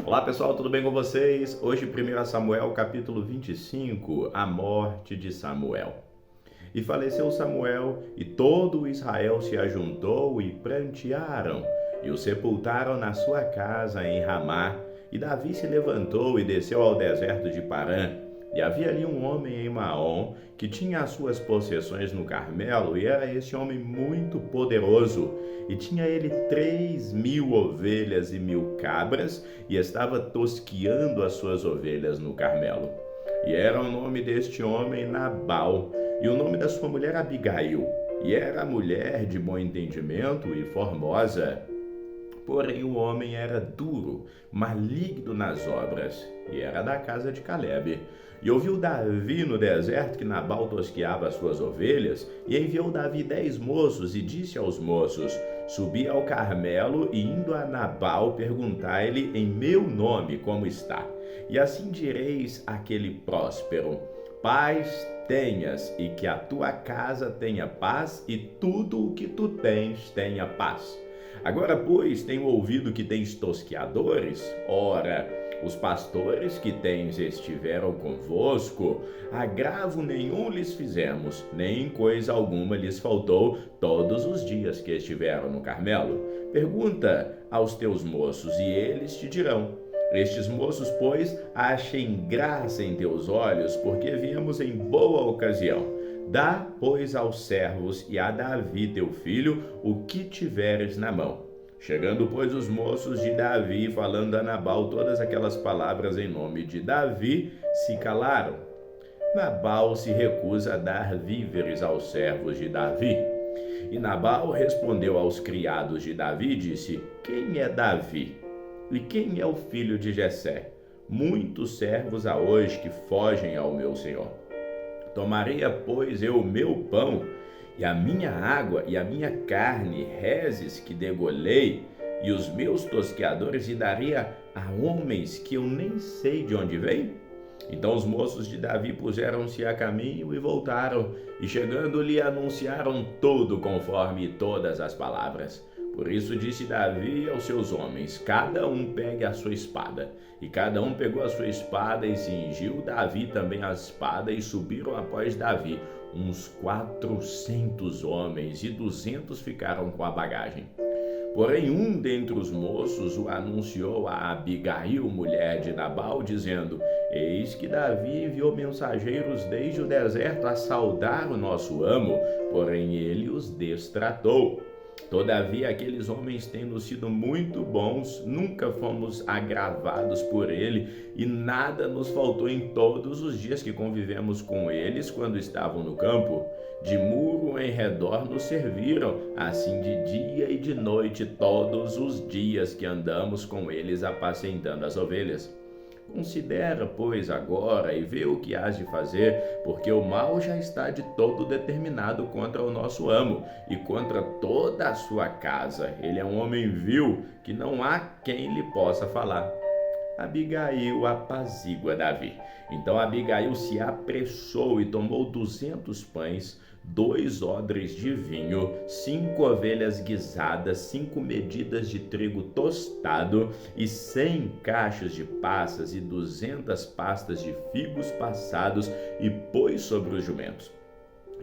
Olá pessoal, tudo bem com vocês? Hoje 1 Samuel capítulo 25, a morte de Samuel. E faleceu Samuel, e todo Israel se ajuntou e prantearam, e o sepultaram na sua casa em Ramá. E Davi se levantou e desceu ao deserto de Parã. E havia ali um homem em Maom, que tinha as suas possessões no Carmelo, e era esse homem muito poderoso. E tinha ele 3.000 ovelhas e 1.000 cabras, e estava tosquiando as suas ovelhas no Carmelo. E era o nome deste homem Nabal, e o nome da sua mulher Abigail. E era mulher de bom entendimento e formosa. Porém o homem era duro, maligno nas obras, e era da casa de Calebe. E ouviu Davi no deserto que Nabal tosqueava as suas ovelhas, e enviou Davi 10 moços, e disse aos moços: subi ao Carmelo, e indo a Nabal, perguntai-lhe em meu nome como está. E assim direis àquele próspero: paz tenhas, e que a tua casa tenha paz, e tudo o que tu tens tenha paz. Agora, pois, tenho ouvido que tens tosqueadores. Ora, os pastores que tens estiveram convosco, agravo nenhum lhes fizemos, nem coisa alguma lhes faltou todos os dias que estiveram no Carmelo. Pergunta aos teus moços, e eles te dirão. Estes moços, pois, achem graça em teus olhos, porque viemos em boa ocasião. Dá, pois, aos servos e a Davi teu filho o que tiveres na mão. Chegando, pois, os moços de Davi, falando a Nabal todas aquelas palavras em nome de Davi, se calaram. Nabal se recusa a dar víveres aos servos de Davi. E Nabal respondeu aos criados de Davi e disse: quem é Davi? E quem é o filho de Jessé? Muitos servos há hoje que fogem ao meu senhor. Tomaria, pois, eu o meu pão, e a minha água, e a minha carne, reses que degolei, e os meus tosqueadores, e daria a homens que eu nem sei de onde vêm? Então os moços de Davi puseram-se a caminho e voltaram, e chegando-lhe anunciaram tudo conforme todas as palavras. Por isso disse Davi aos seus homens: cada um pegue a sua espada. E cada um pegou a sua espada e cingiu Davi também a espada, e subiram após Davi uns 400 homens, e 200 ficaram com a bagagem. Porém um dentre os moços o anunciou a Abigail, mulher de Nabal, dizendo: eis que Davi enviou mensageiros desde o deserto a saudar o nosso amo, porém ele os destratou. Todavia, aqueles homens tendo sido muito bons, nunca fomos agravados por ele, e nada nos faltou em todos os dias que convivemos com eles quando estavam no campo. De muro em redor nos serviram, assim de dia e de noite, todos os dias que andamos com eles apacentando as ovelhas. Considera, pois, agora e vê o que hás de fazer, porque o mal já está de todo determinado contra o nosso amo e contra toda a sua casa. Ele é um homem vil, que não há quem lhe possa falar. Abigail apazigua Davi. Então Abigail se apressou e tomou 200 pães, 2 odres de vinho, 5 ovelhas guisadas, 5 medidas de trigo tostado e 100 cachos de passas e 200 pastas de figos passados, e pôs sobre os jumentos.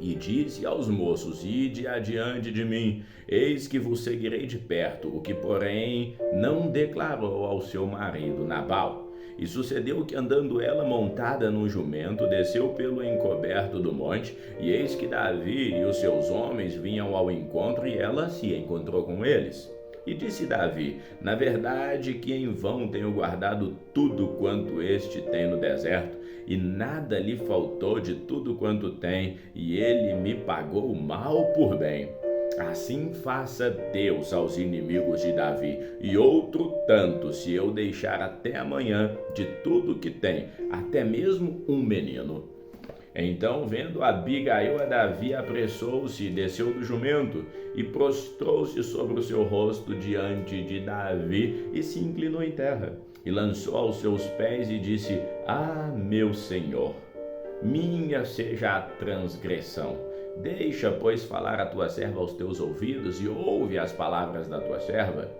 E disse aos moços: ide adiante de mim, eis que vos seguirei de perto, o que porém não declarou ao seu marido Nabal. E sucedeu que, andando ela montada num jumento, desceu pelo encoberto do monte, e eis que Davi e os seus homens vinham ao encontro, e ela se encontrou com eles. E disse Davi: na verdade que em vão tenho guardado tudo quanto este tem no deserto, e nada lhe faltou de tudo quanto tem, e ele me pagou mal por bem. Assim faça Deus aos inimigos de Davi, e outro tanto, se eu deixar até amanhã de tudo que tem, até mesmo um menino. Então, vendo Abigail a Davi, apressou-se, desceu do jumento e prostrou-se sobre o seu rosto diante de Davi e se inclinou em terra. E lançou aos seus pés e disse: ah, meu senhor, minha seja a transgressão. Deixa, pois, falar a tua serva aos teus ouvidos, e ouve as palavras da tua serva.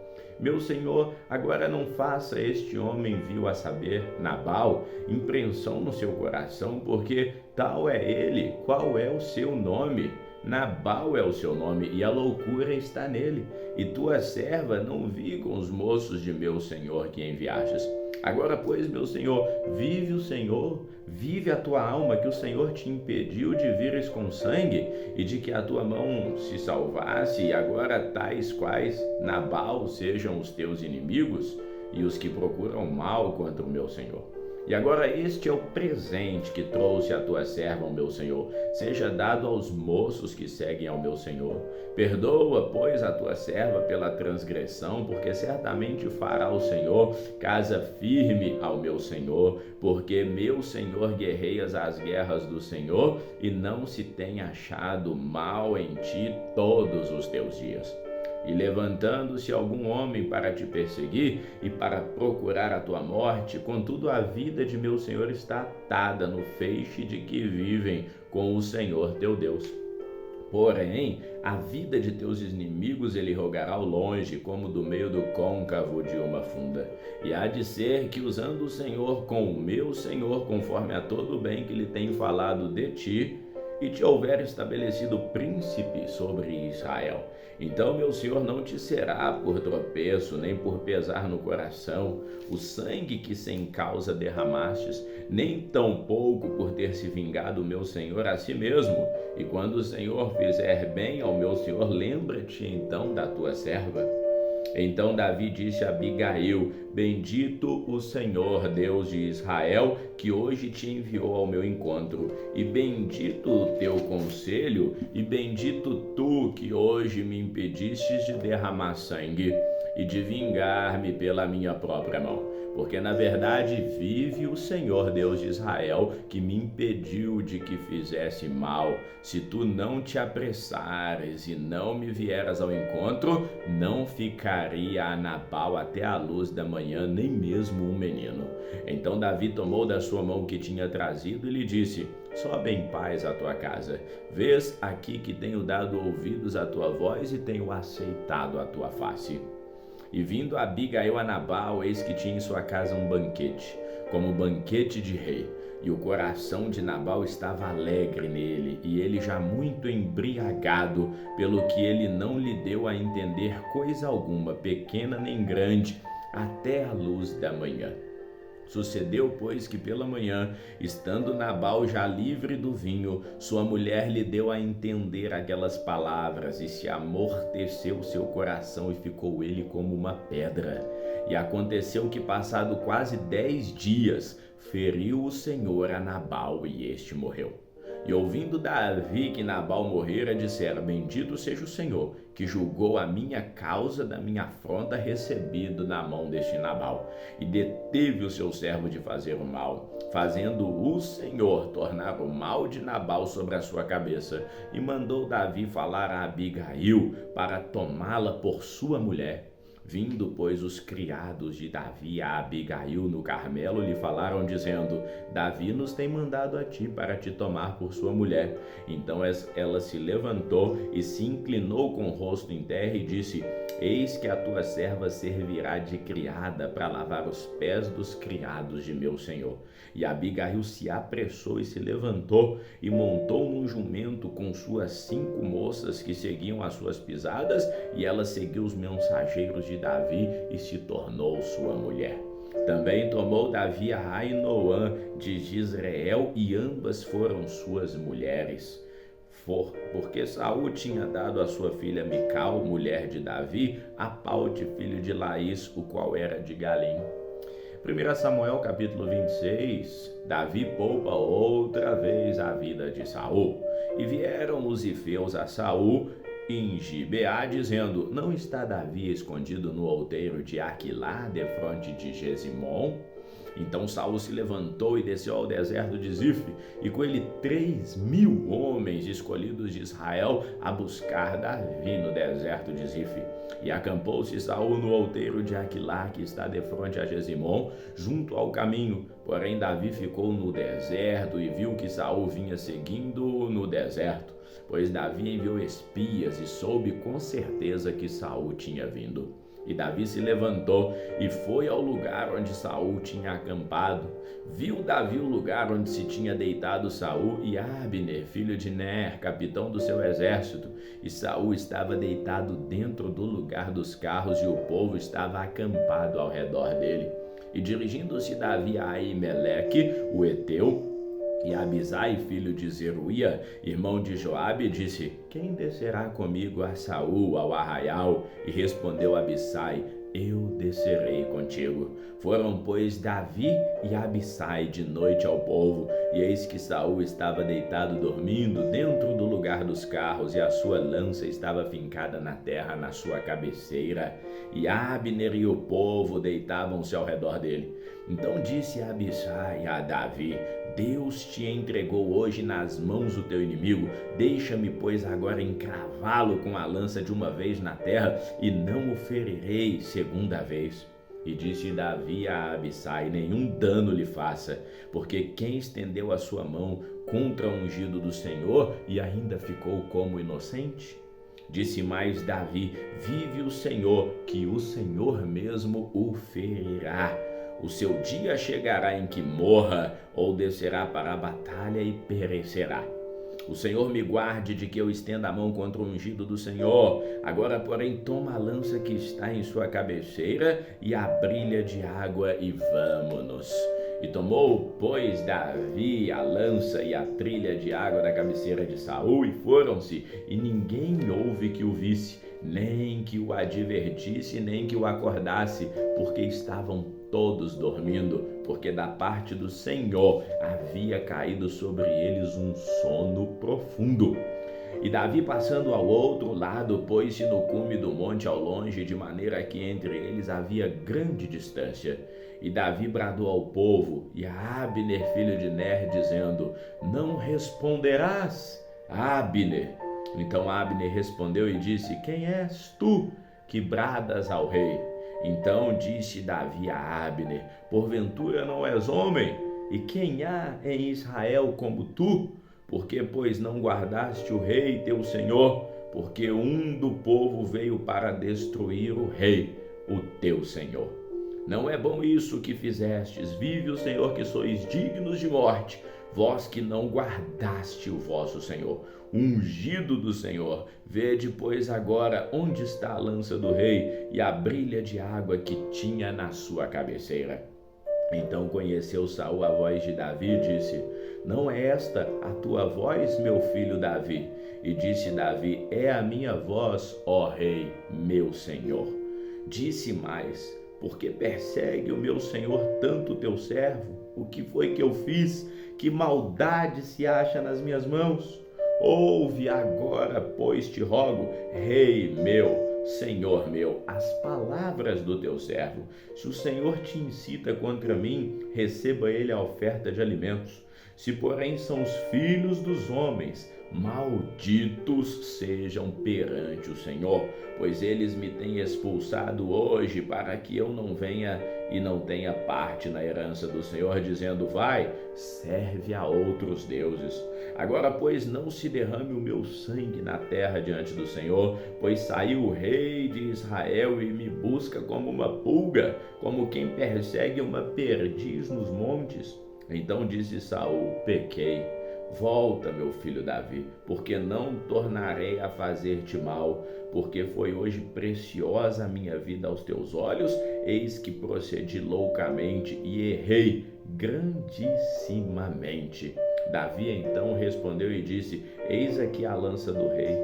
Meu senhor, agora não faça este homem vil a saber, Nabal, impreensão no seu coração, porque tal é ele. Qual é o seu nome? Nabal é o seu nome, e a loucura está nele. E tua serva não vi com os moços de meu senhor que enviastes. Agora, pois, meu senhor, vive o Senhor, vive a tua alma, que o Senhor te impediu de vires com sangue e de que a tua mão se salvasse, e agora tais quais Nabal sejam os teus inimigos e os que procuram mal contra o meu senhor. E agora este é o presente que trouxe a tua serva ao meu senhor. Seja dado aos moços que seguem ao meu senhor. Perdoa, pois, a tua serva pela transgressão, porque certamente fará o Senhor casa firme ao meu senhor, porque meu senhor guerreias as guerras do Senhor, e não se tem achado mal em ti todos os teus dias. E levantando-se algum homem para te perseguir e para procurar a tua morte, contudo a vida de meu senhor está atada no feixe de que vivem com o Senhor teu Deus. Porém, a vida de teus inimigos ele rogará ao longe, como do meio do côncavo de uma funda. E há de ser que, usando o Senhor com o meu Senhor, conforme a todo o bem que lhe tem falado de ti, e te houver estabelecido príncipe sobre Israel, então meu senhor não te será por tropeço, nem por pesar no coração o sangue que sem causa derramastes, nem tampouco por ter se vingado meu senhor a si mesmo. E quando o Senhor fizer bem ao meu senhor, lembra-te então da tua serva. Então Davi disse a Abigail: bendito o Senhor, Deus de Israel, que hoje te enviou ao meu encontro, e bendito o teu conselho, e bendito tu que hoje me impedistes de derramar sangue e de vingar-me pela minha própria mão. Porque na verdade vive o Senhor Deus de Israel, que me impediu de que fizesse mal. Se tu não te apressares e não me vieras ao encontro, não ficaria a Nabal até a luz da manhã, nem mesmo um menino. Então Davi tomou da sua mão que tinha trazido e lhe disse: sobe em paz à tua casa. Vês aqui que tenho dado ouvidos à tua voz e tenho aceitado a tua face. E vindo Abigail a Nabal, eis que tinha em sua casa um banquete, como banquete de rei. E o coração de Nabal estava alegre nele, e ele já muito embriagado, pelo que ele não lhe deu a entender coisa alguma, pequena nem grande, até a luz da manhã. Sucedeu, pois, que pela manhã, estando Nabal já livre do vinho, sua mulher lhe deu a entender aquelas palavras, e se amorteceu seu coração, e ficou ele como uma pedra. E aconteceu que, passado quase 10 dias, feriu o Senhor a Nabal, e este morreu. E ouvindo Davi que Nabal morrera, dissera: bendito seja o Senhor, que julgou a minha causa da minha afronta recebido na mão deste Nabal, e deteve o seu servo de fazer o mal, fazendo o Senhor tornar o mal de Nabal sobre a sua cabeça. E mandou Davi falar a Abigail para tomá-la por sua mulher. Vindo, pois, os criados de Davi a Abigail no Carmelo, lhe falaram, dizendo: Davi nos tem mandado a ti para te tomar por sua mulher. Então ela se levantou e se inclinou com o rosto em terra e disse: eis que a tua serva servirá de criada para lavar os pés dos criados de meu senhor. E Abigail se apressou e se levantou e montou num jumento com suas 5 moças que seguiam as suas pisadas, e ela seguiu os mensageiros de Davi e se tornou sua mulher. Também tomou Davi a Ainoã de Jezreel, e ambas foram suas mulheres. Porque Saul tinha dado a sua filha Mical, mulher de Davi, a Paute, filho de Laís, o qual era de Galim. 1 Samuel capítulo 26, Davi poupa outra vez a vida de Saul. E vieram os ifeus a Saul em Gibeá, dizendo: não está Davi escondido no outeiro de Aquilá, defronte de Gesimom? Então Saul se levantou e desceu ao deserto de Zif, e com ele 3.000 homens escolhidos de Israel a buscar Davi no deserto de Zif. E acampou-se Saul no outeiro de Aquilá, que está defronte a Gesimom, junto ao caminho. Porém Davi ficou no deserto e viu que Saul vinha seguindo-o no deserto, pois Davi enviou espias e soube com certeza que Saul tinha vindo. E Davi se levantou e foi ao lugar onde Saul tinha acampado. Viu Davi o lugar onde se tinha deitado Saul e Abner, filho de Ner, capitão do seu exército. E Saul estava deitado dentro do lugar dos carros e o povo estava acampado ao redor dele. E dirigindo-se Davi a Aimeleque, o Eteu, e Abisai, filho de Zeruia, irmão de Joabe, disse: quem descerá comigo a Saul ao arraial? E respondeu Abisai: eu descerei contigo. Foram, pois, Davi e Abisai de noite ao povo, e eis que Saul estava deitado dormindo dentro do lugar dos carros, e a sua lança estava fincada na terra na sua cabeceira, e Abner e o povo deitavam-se ao redor dele. Então disse Abisai a Davi: Deus te entregou hoje nas mãos o teu inimigo. Deixa-me, pois, agora encravá-lo com a lança de uma vez na terra, e não o ferirei segunda vez. E disse Davi a Abisai: nenhum dano lhe faça, porque quem estendeu a sua mão contra o ungido do Senhor e ainda ficou como inocente? Disse mais Davi: vive o Senhor, que o Senhor mesmo o ferirá. O seu dia chegará em que morra, ou descerá para a batalha e perecerá. O Senhor me guarde de que eu estenda a mão contra o ungido do Senhor. Agora, porém, toma a lança que está em sua cabeceira e a brilha de água e vamo-nos. E tomou, pois, Davi a lança e a trilha de água da cabeceira de Saul, e foram-se, e ninguém houve que o visse, nem que o advertisse, nem que o acordasse, porque estavam todos dormindo, porque da parte do Senhor havia caído sobre eles um sono profundo. E Davi, passando ao outro lado, pôs-se no cume do monte ao longe, de maneira que entre eles havia grande distância. E Davi bradou ao povo e a Abner, filho de Ner, dizendo: não responderás, Abner. Então Abner respondeu e disse: quem és tu que bradas ao rei? Então disse Davi a Abner: porventura não és homem? E quem há em Israel como tu? Porque, pois, não guardaste o rei teu senhor? Porque um do povo veio para destruir o rei, o teu senhor. Não é bom isso que fizestes. Vive o Senhor, que sois dignos de morte, vós que não guardaste o vosso Senhor, ungido do Senhor. Vede, pois, agora onde está a lança do rei e a brilha de água que tinha na sua cabeceira. Então conheceu Saul a voz de Davi e disse: não é esta a tua voz, meu filho Davi? E disse Davi: é a minha voz, ó rei, meu senhor. Disse mais: porque persegue o meu senhor tanto teu servo? O que foi que eu fiz? Que maldade se acha nas minhas mãos? Ouve agora, pois te rogo, rei meu, Senhor meu, as palavras do teu servo. Se o Senhor te incita contra mim, receba ele a oferta de alimentos. Se, porém, são os filhos dos homens, malditos sejam perante o Senhor, pois eles me têm expulsado hoje, para que eu não venha e não tenha parte na herança do Senhor, dizendo: vai, serve a outros deuses. Agora, pois, não se derrame o meu sangue na terra diante do Senhor, pois saiu o rei de Israel e me busca como uma pulga, como quem persegue uma perdiz nos montes. Então disse Saul: pequei. Volta, meu filho Davi, porque não tornarei a fazer-te mal, porque foi hoje preciosa a minha vida aos teus olhos, eis que procedi loucamente e errei grandissimamente. Davi então respondeu e disse: eis aqui a lança do rei,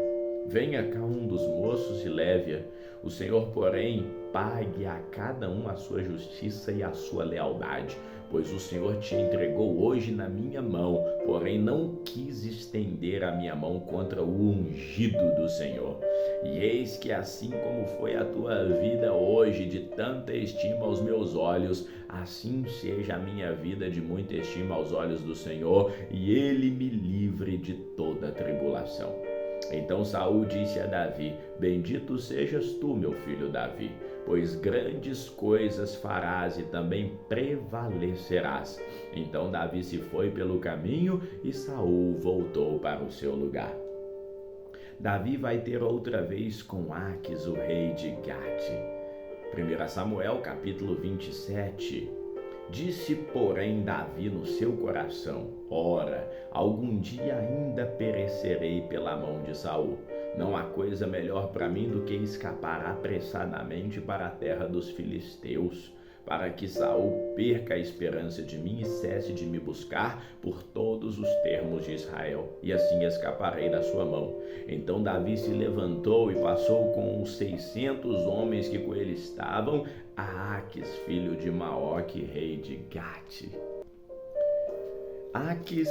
venha cá um dos moços e leve-a. O Senhor, porém, pague a cada um a sua justiça e a sua lealdade, pois o Senhor te entregou hoje na minha mão, porém não quis estender a minha mão contra o ungido do Senhor. E eis que assim como foi a tua vida hoje de tanta estima aos meus olhos, assim seja a minha vida de muita estima aos olhos do Senhor, e ele me livre de toda tribulação. Então Saul disse a Davi: bendito sejas tu, meu filho Davi, pois grandes coisas farás e também prevalecerás. Então Davi se foi pelo caminho e Saul voltou para o seu lugar. Davi vai ter outra vez com Aquis, o rei de Gate. 1 Samuel, capítulo 27. Disse, porém, Davi no seu coração: ora, algum dia ainda perecerei pela mão de Saul. Não há coisa melhor para mim do que escapar apressadamente para a terra dos filisteus, para que Saul perca a esperança de mim e cesse de me buscar por todos os termos de Israel, e assim escaparei da sua mão. Então Davi se levantou e passou com os 600 homens que com ele estavam a Aquis, filho de Maoque, rei de Gate. Aquis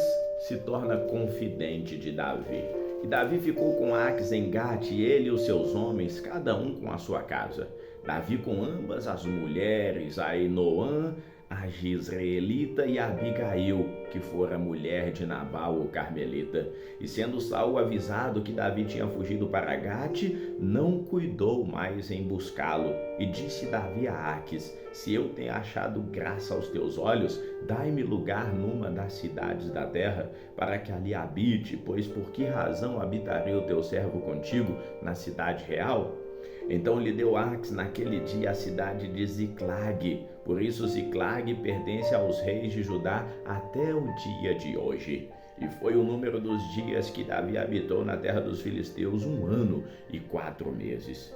se torna confidente de Davi. E Davi ficou com Aquis em Gate, ele e os seus homens, cada um com a sua casa. Davi com ambas as mulheres, Ainoã, a Jezreelita, e a Abigail, que fora mulher de Nabal, o carmelita. E sendo Saul avisado que Davi tinha fugido para Gate, não cuidou mais em buscá-lo. E disse Davi a Aquis: se eu tenho achado graça aos teus olhos, dai-me lugar numa das cidades da terra, para que ali habite, pois por que razão habitaria o teu servo contigo na cidade real? Então lhe deu Aquis naquele dia a cidade de Ziclag. Por isso Ziclag pertence aos reis de Judá até o dia de hoje. E foi o número dos dias que Davi habitou na terra dos filisteus 1 ano e 4 meses.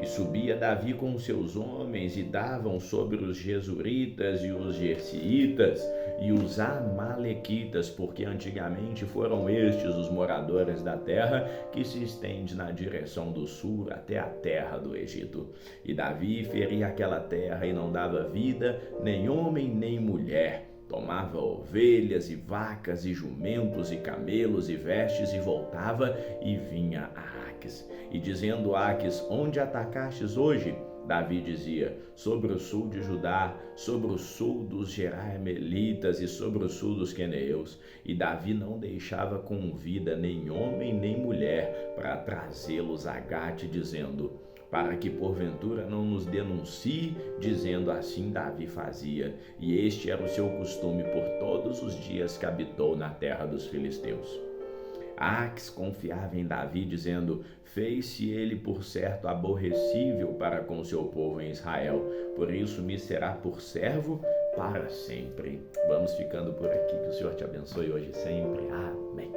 E subia Davi com seus homens, e davam sobre os Gesuritas e os Gersiitas e os Amalequitas, porque antigamente foram estes os moradores da terra que se estende na direção do sul até a terra do Egito. E Davi feria aquela terra e não dava vida, nem homem nem mulher. Tomava ovelhas e vacas e jumentos e camelos e vestes e voltava e vinha a Aquis. E dizendo Aquis: onde atacastes hoje? Davi dizia: sobre o sul de Judá, sobre o sul dos Jerameelitas e sobre o sul dos Queneus. E Davi não deixava com vida nem homem nem mulher para trazê-los a Gate, dizendo: para que porventura não nos denuncie, dizendo assim Davi fazia. E este era o seu costume por todos os dias que habitou na terra dos filisteus. Aquis confiava em Davi, dizendo: fez-se ele por certo aborrecível para com seu povo em Israel, por isso me será por servo para sempre. Vamos ficando por aqui, que o Senhor te abençoe hoje e sempre. Amém.